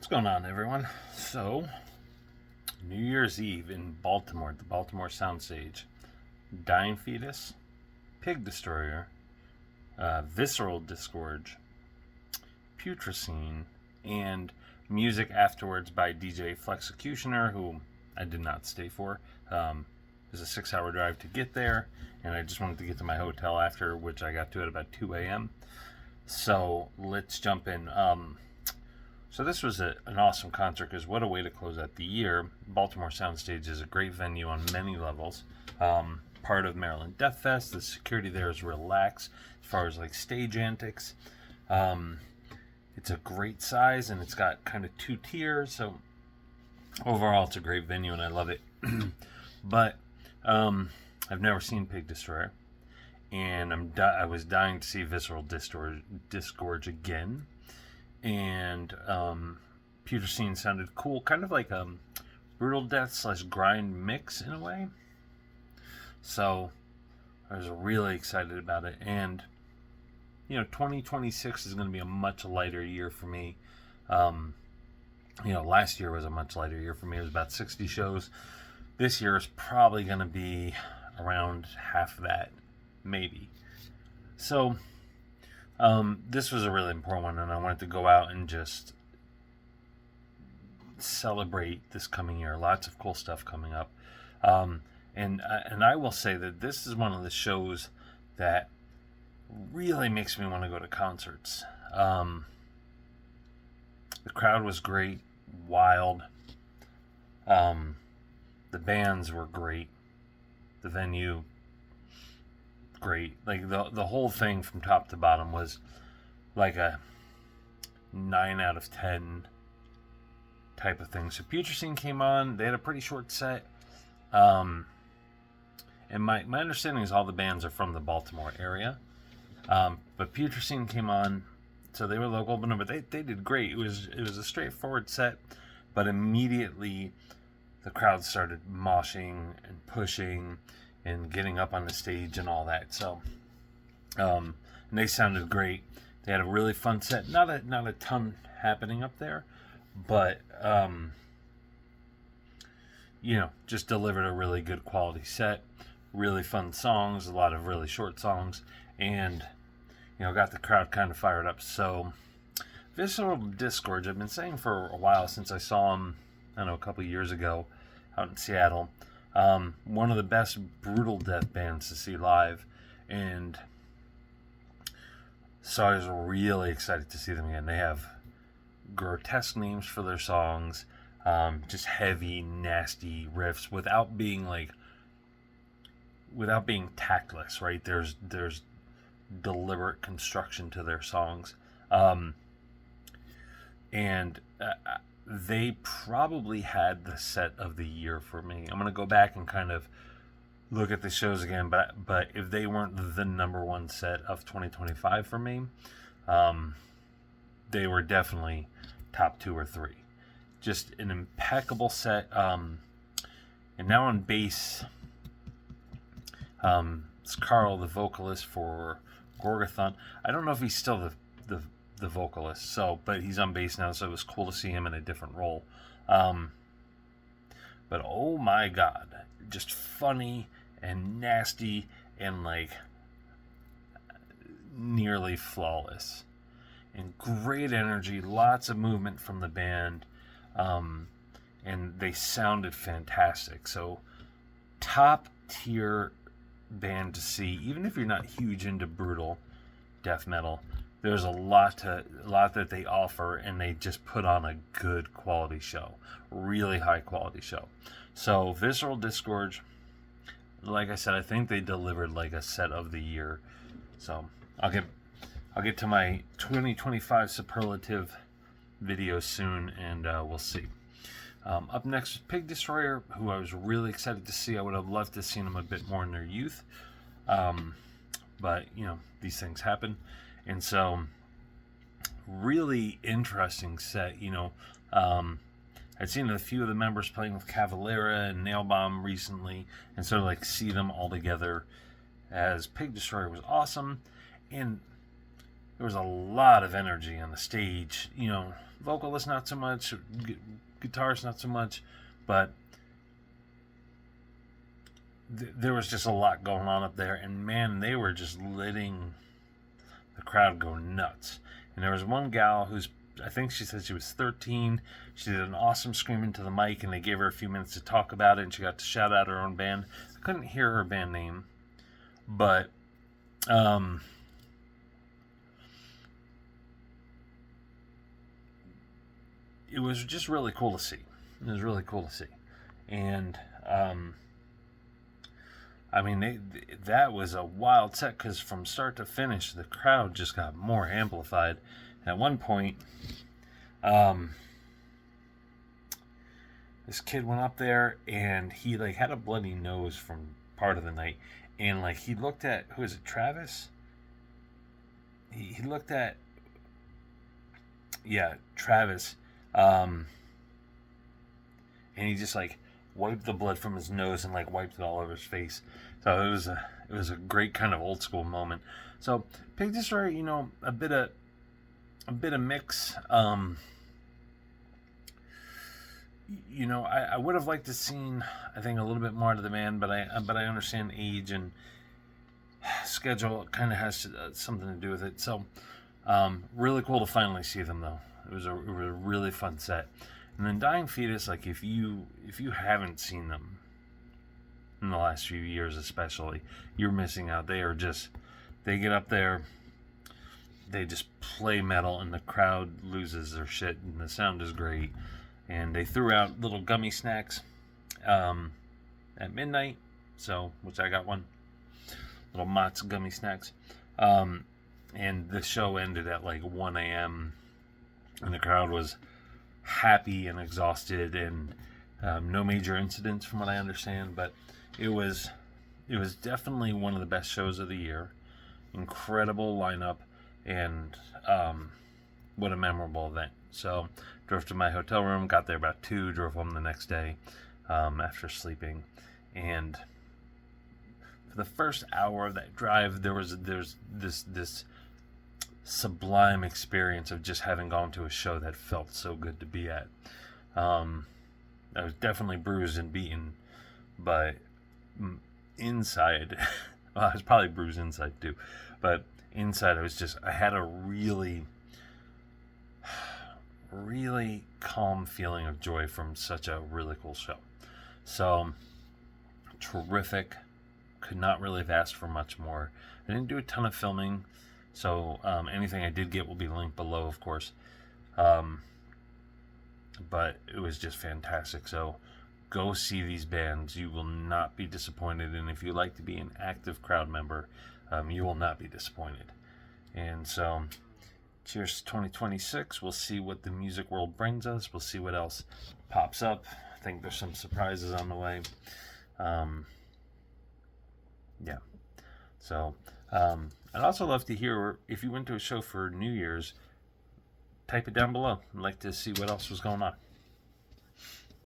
What's going on, everyone? So, New Year's Eve in Baltimore, at the Baltimore Soundstage, Dying Fetus, Pig Destroyer, Visceral Disgorge, Putricine, and music afterwards by DJ Flexecutioner, who I did not stay for. It was a 6-hour drive to get there, and I just wanted to get to my hotel after, which I got to at about 2 a.m. So, let's jump in. So this was an awesome concert, because what a way to close out the year. Baltimore Soundstage is a great venue on many levels. Part of Maryland Death Fest. The security there is relaxed as far as like stage antics. It's a great size, and it's got kind of 2 tiers. So overall, it's a great venue, and I love it. But I've never seen Pig Destroyer, and I was dying to see Visceral Disgorge again. And Putricine sounded cool, kind of like a brutal death / grind mix in a way. So I was really excited about it. And 2026 is going to be a much lighter year for me. Last year was a much lighter year for me. It was about 60 shows. This year is probably going to be around half that, maybe. So this was a really important one, and I wanted to go out and just celebrate this coming year. Lots of cool stuff coming up. And I will say that this is one of the shows that really makes me want to go to concerts. The crowd was great, wild. The bands were great. The venue, great. Like the whole thing from top to bottom was like a 9 out of 10 type of thing. So Putricine came on. They had a pretty short set. And my understanding is all the bands are from the Baltimore area. But Putricine came on, so they were local, but they did great. It was a straightforward set, but immediately the crowd started moshing and pushing and getting up on the stage and all that. So, and they sounded great. They had a really fun set. Not a ton happening up there, but just delivered a really good quality set. Really fun songs, a lot of really short songs, and got the crowd kind of fired up. So, Visceral Disgorge, I've been saying for a while, since I saw him, a couple years ago out in Seattle. One of the best brutal death bands to see live, and so I was really excited to see them again. They have grotesque names for their songs, just heavy, nasty riffs without being tactless, right? There's deliberate construction to their songs, and they probably had the set of the year for me. I'm going to go back and kind of look at the shows again, but if they weren't the number one set of 2025 for me, they were definitely top 2 or 3. Just an impeccable set. And now on bass, it's Carl, the vocalist for Gorgathon. I don't know if he's still the vocalist, but he's on bass now, so it was cool to see him in a different role. But oh my god, just funny and nasty and nearly flawless, and great energy, lots of movement from the band, and they sounded fantastic. So top tier band to see, even if you're not huge into brutal death metal. There's a lot that they offer, and they just put on a good quality show, really high quality show. So Visceral Disgorge, like I said, I think they delivered like a set of the year. So I'll get to my 2025 superlative video soon, and we'll see. Up next is Pig Destroyer, who I was really excited to see. I would have loved to have seen them a bit more in their youth, but these things happen. And so, really interesting set. I'd seen a few of the members playing with Cavalera and Nailbomb recently, and so see them all together as Pig Destroyer was awesome. And there was a lot of energy on the stage. You know, vocalists not so much, guitars not so much, but there was just a lot going on up there, and man, they were just letting the crowd go nuts. And there was one gal who's, I think she said she was 13. She did an awesome scream into the mic, and they gave her a few minutes to talk about it, and she got to shout out her own band. I couldn't hear her band name, but it was just really cool to see. It was really cool to see. And I mean, that was a wild set, because from start to finish, the crowd just got more amplified. And at one point, this kid went up there, and he like had a bloody nose from part of the night, and like he looked at, who is it, Travis? He looked at, yeah, Travis, and he just like wiped the blood from his nose and like wiped it all over his face. So it was a great kind of old school moment. So Pig Destroyer, you know, a bit of mix. You know, I would have liked to seen, I think, a little bit more out of the band, but I understand age and schedule kind of has something to do with it. So really cool to finally see them, though. It was a really fun set. And then Dying Fetus, like if you haven't seen them in the last few years especially, you're missing out. They get up there, they just play metal, and the crowd loses their shit, and the sound is great. And they threw out little gummy snacks at midnight, which I got one, little Mott's gummy snacks. And the show ended at like 1 a.m. and the crowd was happy and exhausted, and no major incidents from what I understand, but it was definitely one of the best shows of the year. Incredible lineup, and what a memorable event. So drove to my hotel room, got there about 2, drove home the next day after sleeping, and for the first hour of that drive, there's this sublime experience of just having gone to a show that felt so good to be at. I was definitely bruised and beaten, but inside, well, I was probably bruised inside too, but inside I had a really calm feeling of joy from such a really cool show. So terrific. Could not really have asked for much more. I didn't do a ton of filming, so anything I did get will be linked below, of course. But it was just fantastic. So go see these bands. You will not be disappointed. And if you like to be an active crowd member, you will not be disappointed. And so cheers to 2026. We'll see what the music world brings us. We'll see what else pops up. I think there's some surprises on the way. Yeah. So I'd also love to hear, if you went to a show for New Year's, type it down below. I'd like to see what else was going on.